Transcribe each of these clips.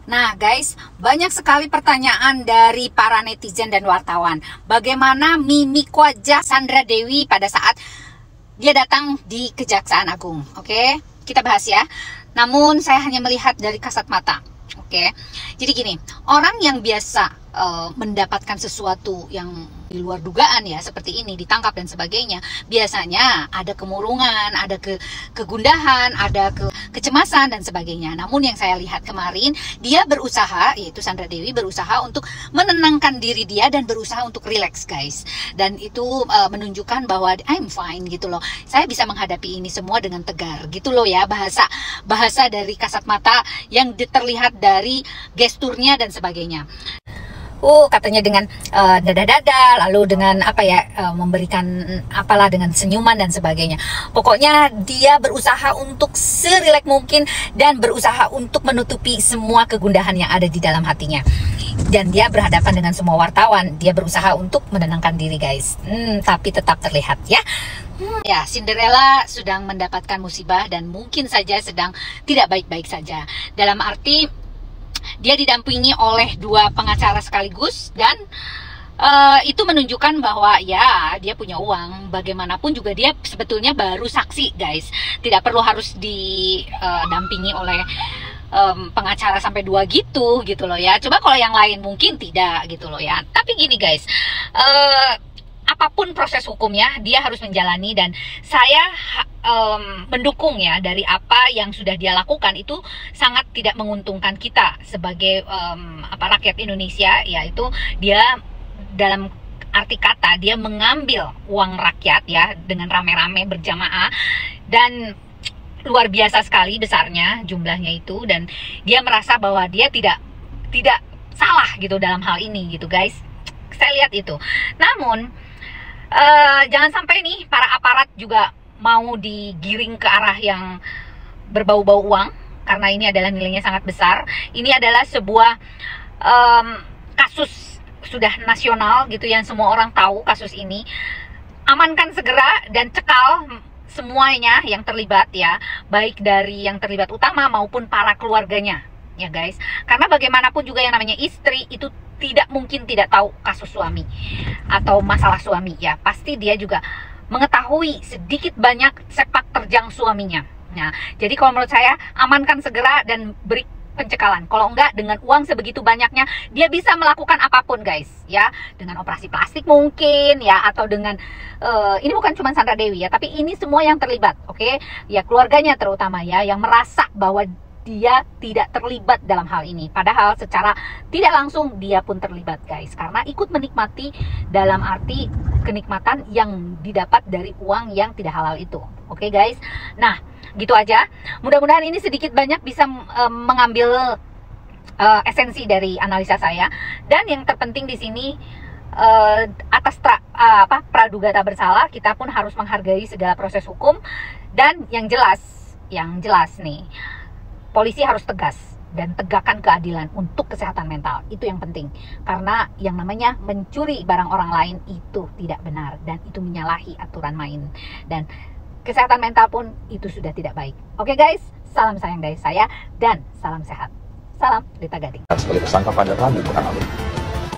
Nah guys, banyak sekali pertanyaan dari para netizen dan wartawan. Bagaimana mimik wajah Sandra Dewi pada saat dia datang di Kejaksaan Agung? Oke, kita bahas ya. Namun saya hanya melihat dari kasat mata. Oke, jadi gini, orang yang biasa mendapatkan sesuatu yang di luar dugaan ya, seperti ini, ditangkap dan sebagainya, biasanya ada kemurungan, ada kegundahan, ada kecemasan dan sebagainya. Namun yang saya lihat kemarin, dia berusaha, yaitu Sandra Dewi berusaha untuk menenangkan diri dia dan berusaha untuk relax guys. Dan itu menunjukkan bahwa I'm fine gitu loh. Saya bisa menghadapi ini semua dengan tegar gitu loh ya, bahasa dari kasat mata yang terlihat dari gesturnya dan sebagainya. Katanya dengan dada-dada, lalu dengan apa ya, memberikan apalah dengan senyuman dan sebagainya. Pokoknya dia berusaha untuk serileks mungkin dan berusaha untuk menutupi semua kegundahan yang ada di dalam hatinya. Dan dia berhadapan dengan semua wartawan, dia berusaha untuk menenangkan diri guys. Tapi tetap terlihat ya. Ya, Cinderella sedang mendapatkan musibah dan mungkin saja sedang tidak baik-baik saja. Dalam arti dia didampingi oleh 2 pengacara sekaligus dan itu menunjukkan bahwa ya dia punya uang. Bagaimanapun juga dia sebetulnya baru saksi guys. Tidak perlu harus didampingi oleh pengacara sampai 2 gitu loh ya. Coba kalau yang lain mungkin tidak gitu loh ya. Tapi gini guys, apapun proses hukumnya dia harus menjalani dan saya mendukung ya dari apa yang sudah dia lakukan. Itu sangat tidak menguntungkan kita sebagai rakyat Indonesia, yaitu dia dalam arti kata dia mengambil uang rakyat ya dengan rame-rame berjamaah dan luar biasa sekali besarnya jumlahnya itu, dan dia merasa bahwa dia tidak salah gitu dalam hal ini gitu guys. Saya lihat itu. Namun jangan sampai nih para aparat juga mau digiring ke arah yang berbau-bau uang, karena ini adalah nilainya sangat besar. Ini adalah sebuah kasus sudah nasional gitu yang semua orang tahu kasus ini. Amankan segera dan cekal semuanya yang terlibat ya, baik dari yang terlibat utama maupun para keluarganya ya guys. Karena bagaimanapun juga yang namanya istri itu tidak mungkin tidak tahu kasus suami atau masalah suami ya. Pasti dia juga mengetahui sedikit banyak sepak terjang suaminya. Nah, jadi kalau menurut saya amankan segera dan beri pencekalan. Kalau enggak, dengan uang sebegitu banyaknya dia bisa melakukan apapun guys ya, dengan operasi plastik mungkin ya, atau dengan ini bukan cuma Sandra Dewi ya, tapi ini semua yang terlibat, oke ya, keluarganya terutama ya, yang merasa bahwa dia tidak terlibat dalam hal ini, padahal secara tidak langsung dia pun terlibat guys, karena ikut menikmati dalam arti kenikmatan yang didapat dari uang yang tidak halal itu. Oke guys, nah gitu aja. Mudah-mudahan ini sedikit banyak bisa mengambil esensi dari analisa saya. Dan yang terpenting di sini atas praduga tak bersalah, kita pun harus menghargai segala proses hukum. Dan yang jelas nih, polisi harus tegas dan tegakkan keadilan untuk kesehatan mental. Itu yang penting. Karena yang namanya mencuri barang orang lain itu tidak benar dan itu menyalahi aturan main. Dan kesehatan mental pun itu sudah tidak baik. Oke guys, salam sayang dari saya dan salam sehat. Salam Dita Gading. Sebagai tersangka pada Rabu pekan lalu,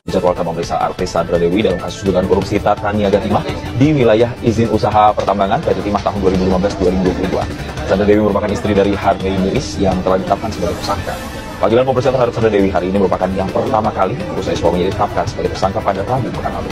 dijadwalkan memeriksa artis Sandra Dewi dalam kasus dugaan korupsi tata niaga timah di wilayah izin usaha pertambangan PT Timah tahun 2015-2022. Sandra Dewi merupakan istri dari Harvey Muiz yang telah ditetapkan sebagai tersangka. Panggilan pemeriksaan terhadap Sandra Dewi hari ini merupakan yang pertama kali usai suaminya ditetapkan sebagai tersangka pada Rabu pekan lalu.